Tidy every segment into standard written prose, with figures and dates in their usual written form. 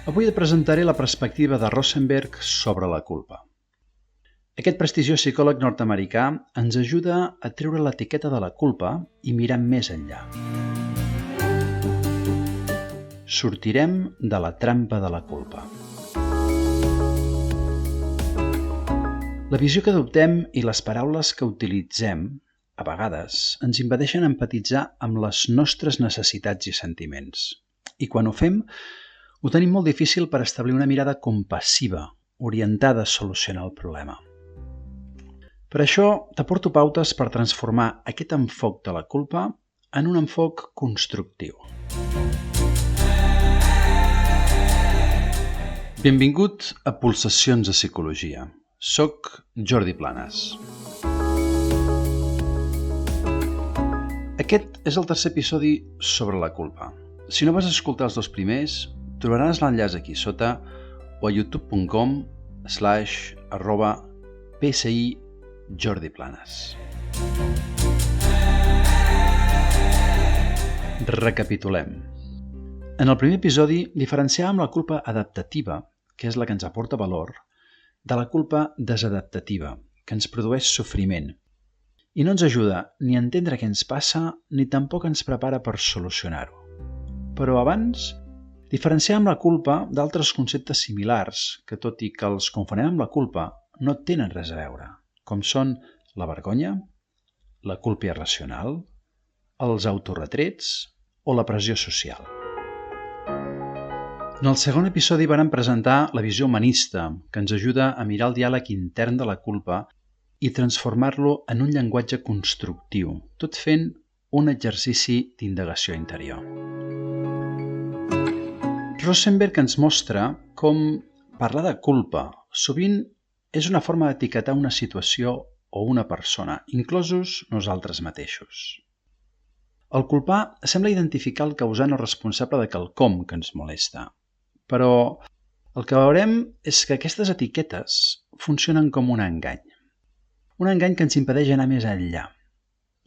Avui et presentaré la perspectiva de Rosenberg sobre la culpa. Aquest prestigiós psicòleg nord-americà ens ajuda a treure l'etiqueta de la culpa i mirar més enllà. Sortirem de la trampa de la culpa. La visió que adoptem i les paraules que utilitzem, a vegades, ens impedeixen empatitzar amb les nostres necessitats i sentiments. I quan ho fem, ho tenim molt difícil per establir una mirada compassiva, orientada a solucionar el problema. Per això, t'aporto pautes per transformar aquest enfoc de la culpa en un enfoc constructiu. Benvingut a Pulsacions de Psicologia. Soc Jordi Planes. Aquest és el tercer episodi sobre la culpa. Si no vas escoltar els dos primers, trobaràs l'enllaç aquí sota o a youtube.com/psi Jordi Planes. Recapitulem. En el primer episodi diferenciàvem la culpa adaptativa, que és la que ens aporta valor, de la culpa desadaptativa, que ens produeix sofriment i no ens ajuda ni a entendre què ens passa ni tampoc ens prepara per solucionar-ho. Però abans, diferenciàvem la culpa d'altres conceptes similars que, tot i que els confonem amb la culpa, no tenen res a veure, com són la vergonya, la culpa irracional, els autoretrets o la pressió social. En el segon episodi vàrem presentar la visió humanista, que ens ajuda a mirar el diàleg intern de la culpa i transformar-lo en un llenguatge constructiu, tot fent un exercici d'indagació interior. Rosenberg ens mostra com parlar de culpa sovint és una forma d'etiquetar una situació o una persona, inclosos nosaltres mateixos. El culpar sembla identificar el causant o responsable de quelcom que ens molesta, però el que veurem és que aquestes etiquetes funcionen com un engany. Un engany que ens impedeix anar més enllà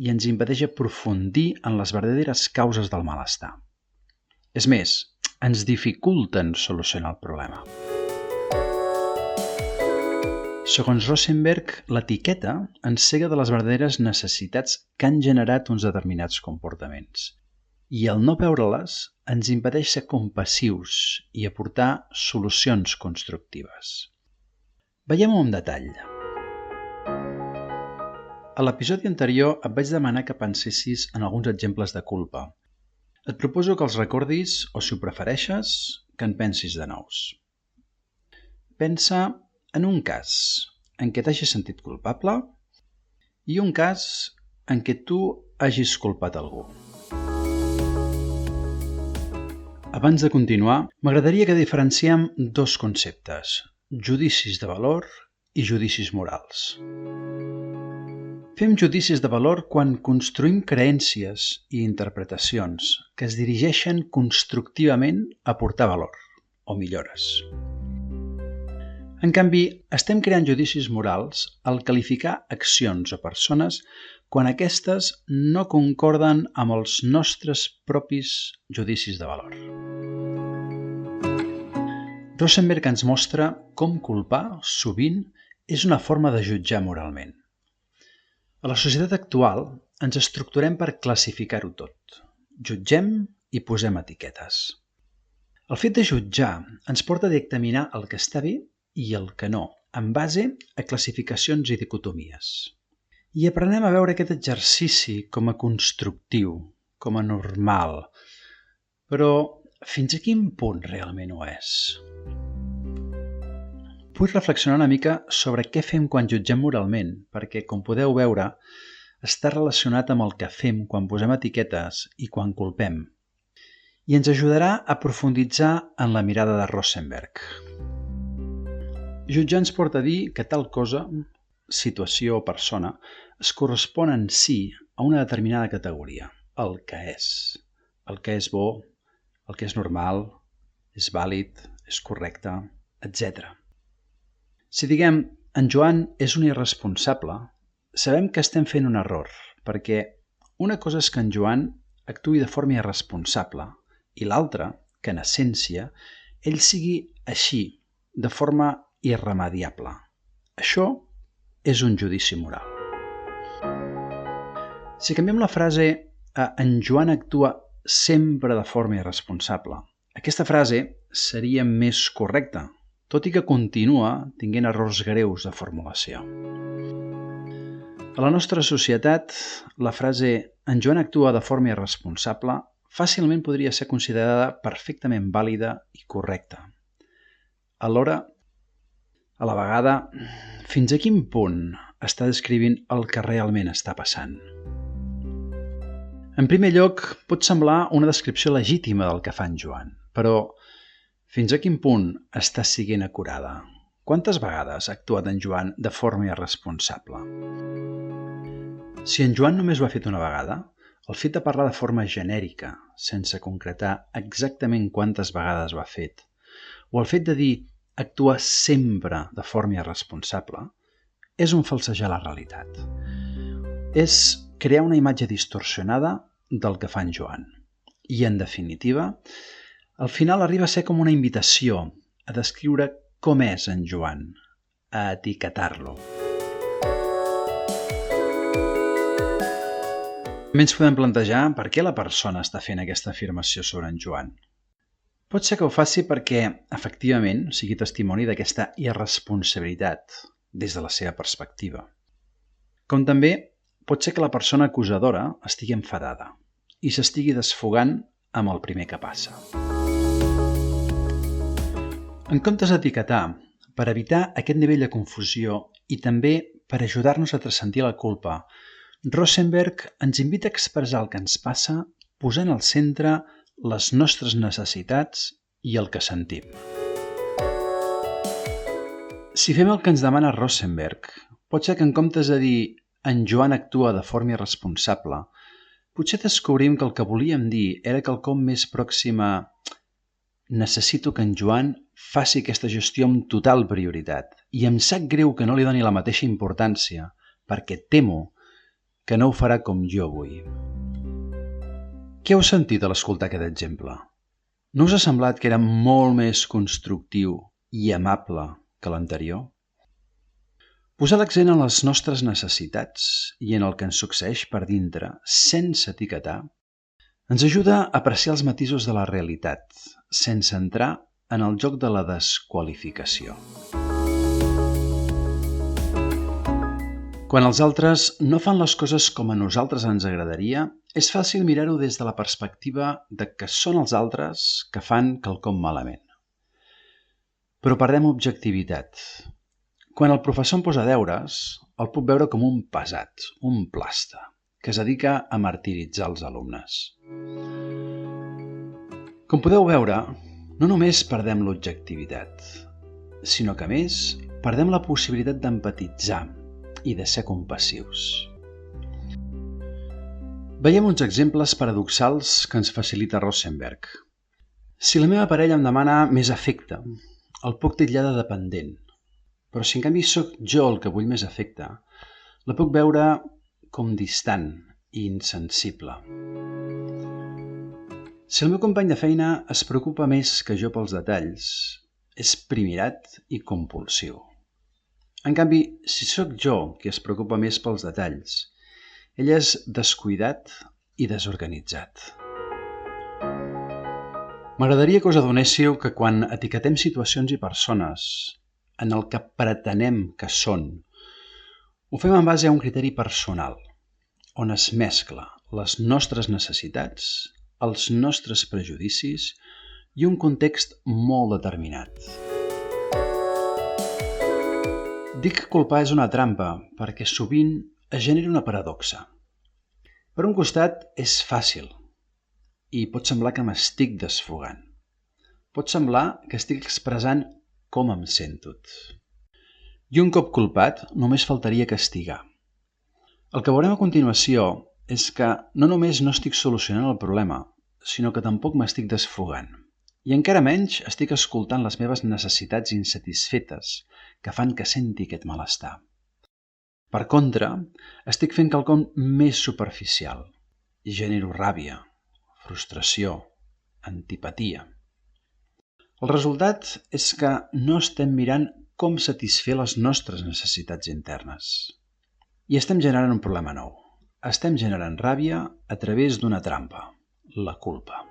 i ens impedeix aprofundir en les verdaderes causes del malestar. És més, ens dificulten solucionar el problema. Segons Rosenberg, l'etiqueta ens cega de les verdaderes necessitats que han generat uns determinats comportaments i el no veure-les ens impedeix ser compassius i aportar solucions constructives. Veiem-ho en detall. A l'episodi anterior et vaig demanar que pensessis en alguns exemples de culpa. Et proposo que els recordis o, si ho prefereixes, que en pensis de nous. Pensa en un cas en què t'hagis sentit culpable i un cas en què tu hagis culpat algú. Abans de continuar, m'agradaria que diferenciem dos conceptes, judicis de valor i judicis morals. Fem judicis de valor quan construïm creences i interpretacions que es dirigeixen constructivament a aportar valor o millores. En canvi, estem creant judicis morals al qualificar accions o persones quan aquestes no concorden amb els nostres propis judicis de valor. Rosenberg ens mostra com culpar sovint és una forma de jutjar moralment. A la societat actual ens estructurem per classificar-ho tot. Jutgem i posem etiquetes. El fet de jutjar ens porta a dictaminar el que està bé i el que no, en base a classificacions i dicotomies. I aprenem a veure aquest exercici com a constructiu, com a normal. Però fins a quin punt realment ho és? Vull reflexionar una mica sobre què fem quan jutgem moralment, perquè, com podeu veure, està relacionat amb el que fem quan posem etiquetes i quan culpem. I ens ajudarà a profunditzar en la mirada de Rosenberg. Jutjar ens porta a dir que tal cosa, situació o persona, es correspon en si a una determinada categoria, el que és bo, el que és normal, és vàlid, és correcte, etc. Si diguem, en Joan és un irresponsable, sabem que estem fent un error, perquè una cosa és que en Joan actuï de forma irresponsable i l'altra, que en essència ell sigui així, de forma irremediable. Això és un judici moral. Si canviem la frase a en Joan actua sempre de forma irresponsable, aquesta frase seria més correcta, tot i que continua tenint errors greus de formulació. A la nostra societat, la frase en Joan actua de forma irresponsable fàcilment podria ser considerada perfectament vàlida i correcta. Alhora, a la vegada, fins a quin punt està descrivint el que realment està passant? En primer lloc, pot semblar una descripció legítima del que fa en Joan, però fins a quin punt està sent acurada? Quantes vegades ha actuat en Joan de forma irresponsable? Si en Joan només ho ha fet una vegada, el fet de parlar de forma genèrica, sense concretar exactament quantes vegades ho ha fet, o el fet de dir actua sempre de forma irresponsable, és un falsejar la realitat. És crear una imatge distorsionada del que fa en Joan. I, en definitiva, al final arriba a ser com una invitació a descriure com és en Joan, a etiquetar-lo. També ens podem plantejar per què la persona està fent aquesta afirmació sobre en Joan. Pot ser que ho faci perquè, efectivament, sigui testimoni d'aquesta irresponsabilitat des de la seva perspectiva. Com també pot ser que la persona acusadora estigui enfadada i s'estigui desfogant amb el primer que passa. En comptes d'etiquetar, per evitar aquest nivell de confusió i també per ajudar-nos a transsentir la culpa, Rosenberg ens invita a expressar el que ens passa posant al centre les nostres necessitats i el que sentim. Si fem el que ens demana Rosenberg, pot ser que en comptes de dir en Joan actua de forma irresponsable, potser descobrim que el que volíem dir era quelcom més pròxim a necessito que en Joan faci aquesta gestió amb total prioritat i em sap greu que no li doni la mateixa importància perquè temo que no ho farà com jo vull. Què heu sentit a l'escoltar aquest exemple? No us ha semblat que era molt més constructiu i amable que l'anterior? Posar l'accent en les nostres necessitats i en el que ens succeeix per dintre, sense etiquetar, ens ajuda a apreciar els matisos de la realitat, sense entrar en el joc de la desqualificació. Quan els altres no fan les coses com a nosaltres ens agradaria, és fàcil mirar-ho des de la perspectiva de que són els altres que fan quelcom malament. Però perdem objectivitat. Quan el professor em posa deures, el puc veure com un pesat, un plasta, que es dedica a martiritzar els alumnes. Com podeu veure, no només perdem l'objectivitat, sinó que a més perdem la possibilitat d'empatitzar i de ser compassius. Veiem uns exemples paradoxals que ens facilita Rosenberg. Si la meva parella em demana més afecte, el puc titllar de dependent, però si en canvi sóc jo el que vull més afecte, la puc veure com distant i insensible. Si el meu company de feina es preocupa més que jo pels detalls, és primirat i compulsiu. En canvi, si sóc jo qui es preocupa més pels detalls, ell és descuidat i desorganitzat. M'agradaria que us adonéssiu que quan etiquetem situacions i persones en el que pretenem que són, ho fem en base a un criteri personal, on es mescla les nostres necessitats, els nostres prejudicis i un context molt determinat. Dic que culpar és una trampa perquè sovint es genera una paradoxa. Per un costat és fàcil i pot semblar que m'estic desfogant. Pot semblar que estic expressant com em sento. I un cop culpat només faltaria castigar. El que veurem a continuació és que no només no estic solucionant el problema, sinó que tampoc m'estic desfogant. I encara menys estic escoltant les meves necessitats insatisfetes que fan que senti aquest malestar. Per contra, estic fent quelcom més superficial i genero ràbia, frustració, antipatia. El resultat és que no estem mirant com satisfer les nostres necessitats internes. I estem generant un problema nou. Estem generant ràbia a través d'una trampa, la culpa.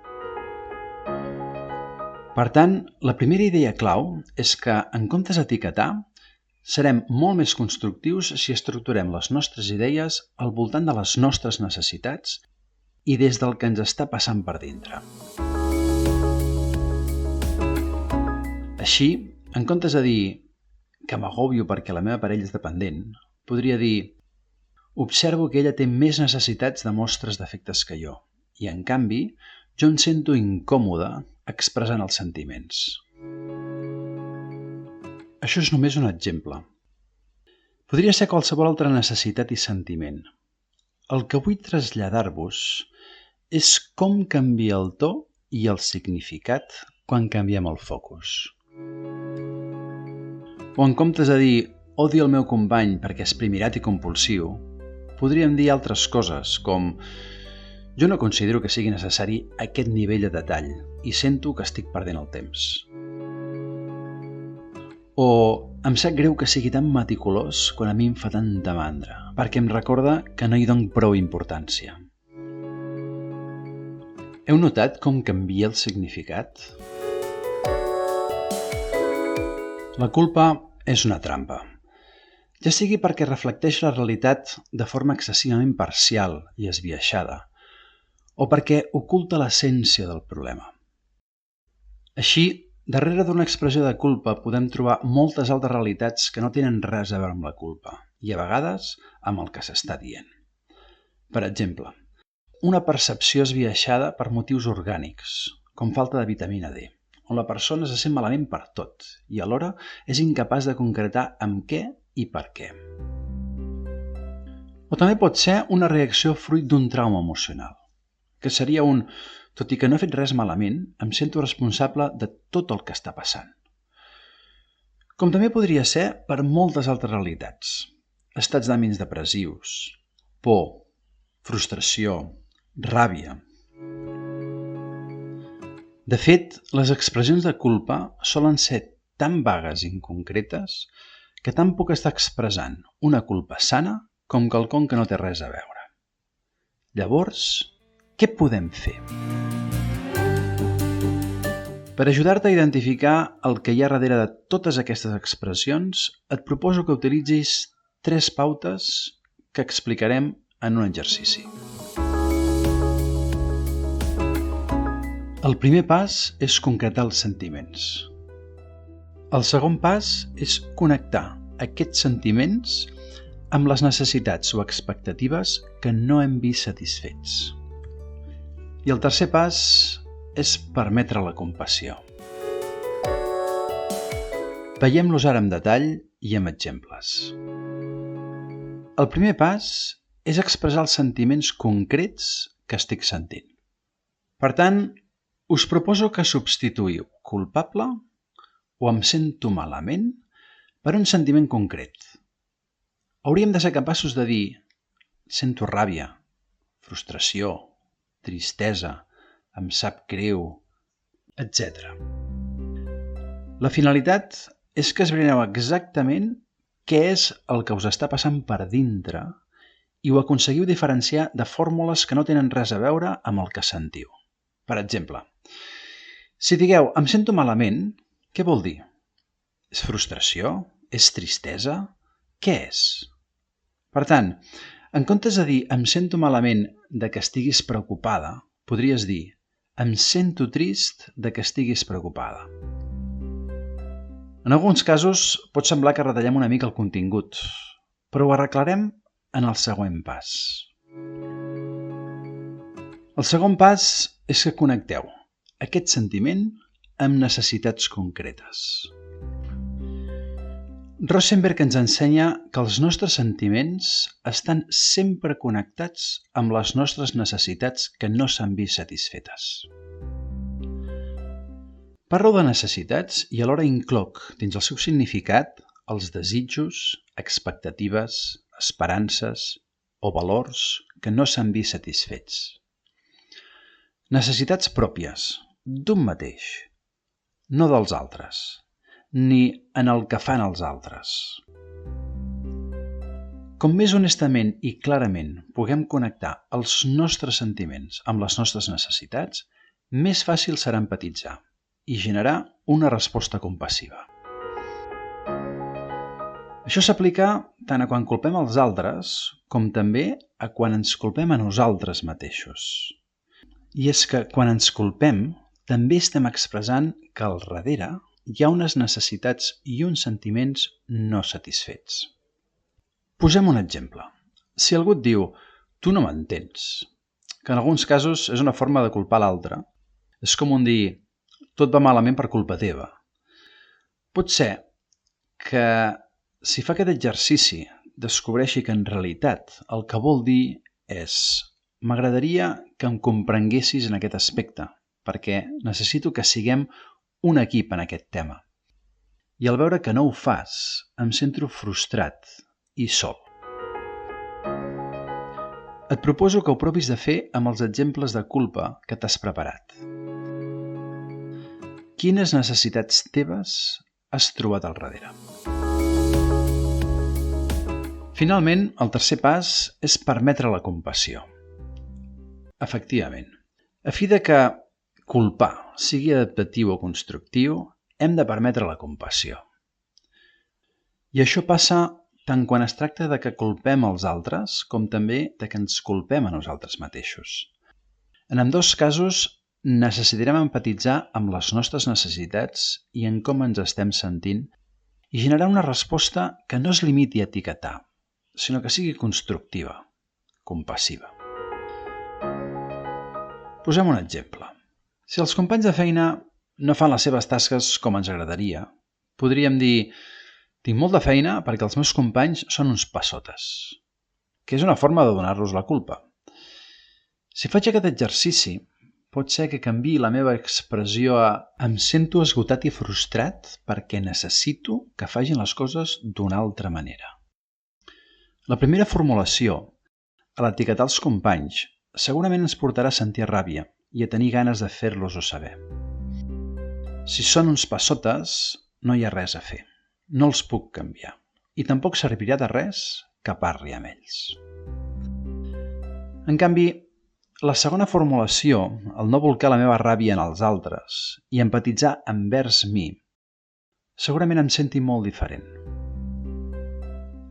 Per tant, la primera idea clau és que, en comptes d'etiquetar, serem molt més constructius si estructurem les nostres idees al voltant de les nostres necessitats i des del que ens està passant per dintre. Així, en comptes de dir que m'agobio perquè la meva parella és dependent, podria dir: observo que ella té més necessitats de mostres d'afectes que jo, i en canvi, jo em sento incòmode expressant els sentiments. Això és només un exemple. Podria ser qualsevol altra necessitat i sentiment. El que vull traslladar-vos és com canvia el to i el significat quan canviem el focus. O en comptes de dir odio el meu company perquè és primirat i compulsiu, podríem dir altres coses com jo no considero que sigui necessari aquest nivell de detall i sento que estic perdent el temps. O em sap greu que sigui tan meticulós quan a mi em fa tanta mandra, perquè em recorda que no hi dono prou importància. Heu notat com canvia el significat? La culpa és una trampa, ja sigui perquè reflecteix la realitat de forma excessivament parcial i esbiaixada, o perquè oculta l'essència del problema. Així, darrere d'una expressió de culpa podem trobar moltes altres realitats que no tenen res a veure amb la culpa i, a vegades, amb el que s'està dient. Per exemple, una percepció esbiaixada per motius orgànics, com falta de vitamina D, on la persona se sent malament per tot i alhora és incapaç de concretar amb què i per què. O també pot ser una reacció fruit d'un trauma emocional, que seria un tot i que no he fet res malament, em sento responsable de tot el que està passant. Com també podria ser per moltes altres realitats, estats d'ànims depressius, por, frustració, ràbia. De fet, les expressions de culpa solen ser tan vagues i inconcretes que tan puc estar expressant una culpa sana com quelcom que no té res a veure. Llavors, què podem fer? Per ajudar-te a identificar el que hi ha darrere de totes aquestes expressions, et proposo que utilitzis 3 pautes que explicarem en un exercici. El primer pas és concretar els sentiments. El segon pas és connectar aquests sentiments amb les necessitats o expectatives que no hem vist satisfets. I el tercer pas és permetre la compassió. Veiem-los ara amb detall i amb exemples. El primer pas és expressar els sentiments concrets que estic sentint. Per tant, us proposo que substituïu culpable o em sento malament per un sentiment concret. Hauríem de ser capaços de dir sento ràbia, frustració, tristesa, em sap greu, etc. La finalitat és que esbrineu exactament què és el que us està passant per dintre i ho aconseguiu diferenciar de fórmules que no tenen res a veure amb el que sentiu. Per exemple, si digueu em sento malament, què vol dir? És frustració? És tristesa? Què és? Per tant, en comptes de dir em sento malament de que estiguis preocupada, podries dir em sento trist de que estiguis preocupada. En alguns casos pot semblar que retallem una mica el contingut, però ho arreglarem en el següent pas. El segon pas és que connecteu aquest sentiment amb necessitats concretes. Rosenberg ens ensenya que els nostres sentiments estan sempre connectats amb les nostres necessitats que no s'han vist satisfetes. Parlo de necessitats i alhora incloc dins el seu significat els desitjos, expectatives, esperances o valors que no s'han vist satisfets. Necessitats pròpies, d'un mateix, no dels altres, ni en el que fan els altres. Com més honestament i clarament puguem connectar els nostres sentiments amb les nostres necessitats, més fàcil serà empatitzar i generar una resposta compassiva. Això s'aplica tant a quan culpem els altres com també a quan ens culpem a nosaltres mateixos. I és que quan ens culpem també estem expressant que al darrere hi ha unes necessitats i uns sentiments no satisfets. Posem un exemple. Si algú et diu «tu no m'entens», que en alguns casos és una forma de culpar l'altre, és com un dir «tot va malament per culpa teva». Pot ser que si fa aquest exercici descobreixi que en realitat el que vol dir és «m'agradaria que em comprenguessis en aquest aspecte, perquè necessito que siguem un equip en aquest tema». I al veure que no ho fas, em sento frustrat i sol. Et proposo que ho provis de fer amb els exemples de culpa que t'has preparat. Quines necessitats teves has trobat al darrere? Finalment, el tercer pas és permetre la compassió. Efectivament, a fi de que culpar sigui adaptatiu o constructiu, hem de permetre la compassió. I això passa tant quan es tracta de que culpem els altres com també de que ens culpem a nosaltres mateixos. En ambdós casos, necessitarem empatitzar amb les nostres necessitats i en com ens estem sentint i generar una resposta que no es limiti a etiquetar, sinó que sigui constructiva, compassiva. Posem un exemple. Si els companys de feina no fan les seves tasques com ens agradaria, podríem dir «tinc molta feina perquè els meus companys són uns passotes», que és una forma de donar-los la culpa. Si faig aquest exercici, pot ser que canviï la meva expressió a «em sento esgotat i frustrat perquè necessito que facin les coses d'una altra manera». La primera formulació, a l'etiquetar els companys, segurament ens portarà a sentir ràbia i a tenir ganes de fer-los-ho saber. Si són uns passotes, no hi ha res a fer. No els puc canviar. I tampoc servirà de res que parli amb ells. En canvi, la segona formulació, el no volcar la meva ràbia en els altres i empatitzar envers mi, segurament em senti molt diferent.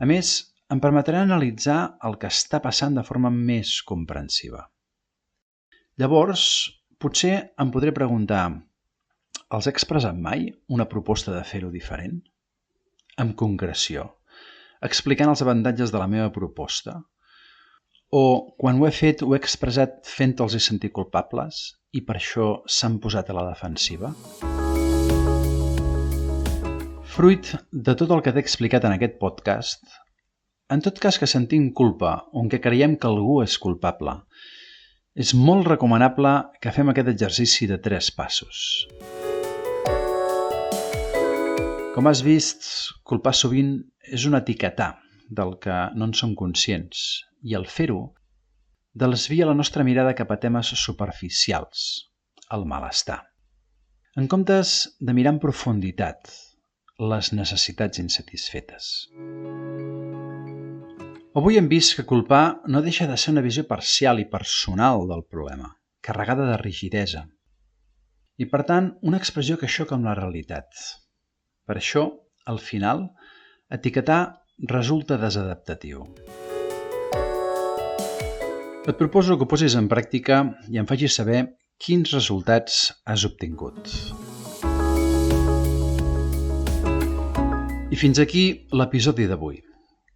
A més, em permetrà analitzar el que està passant de forma més comprensiva. Llavors, potser em podré preguntar, els he expressat mai una proposta de fer-ho diferent? Amb concreció, explicant els avantatges de la meva proposta? O, quan ho he fet, ho he expressat fent-los sentir culpables i per això s'han posat a la defensiva? Fruit de tot el que t'he explicat en aquest podcast, en tot cas que sentim culpa o en què creiem que algú és culpable, és molt recomanable que fem aquest exercici de 3 passos. Com has vist, culpar sovint és un etiquetar del que no en som conscients i al fer-ho desvia la nostra mirada cap a temes superficials, el malestar. En comptes de mirar en profunditat les necessitats insatisfetes. Avui hem vist que culpar no deixa de ser una visió parcial i personal del problema, carregada de rigidesa, i per tant una expressió que xoca amb la realitat. Per això, al final, etiquetar resulta desadaptatiu. Et proposo que ho posis en pràctica i em facis saber quins resultats has obtingut. I fins aquí l'episodi d'avui.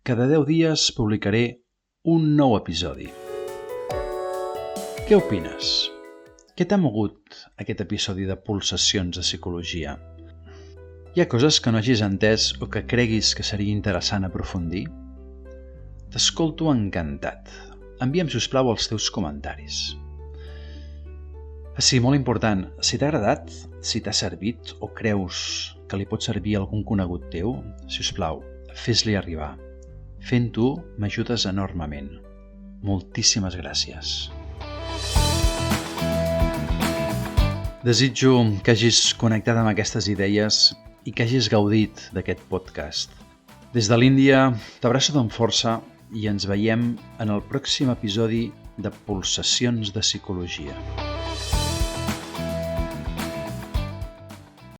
Cada 10 dies publicaré un nou episodi. Què opines? Què t'ha mogut aquest episodi de Pulsacions de Psicologia? Hi ha coses que no hagis entès o que creguis que seria interessant aprofundir? T'escolto encantat. Envia'm, sisplau, els teus comentaris. Sí, molt important, si t'ha agradat, si t'ha servit o creus que li pot servir a algun conegut teu, sisplau, fes-li arribar. Fent-ho m'ajudes enormement. Moltíssimes gràcies. Desitjo que hagis connectat amb aquestes idees i que hagis gaudit d'aquest podcast. Des de l'Índia t'abraço amb força i ens veiem en el pròxim episodi de Pulsacions de Psicologia.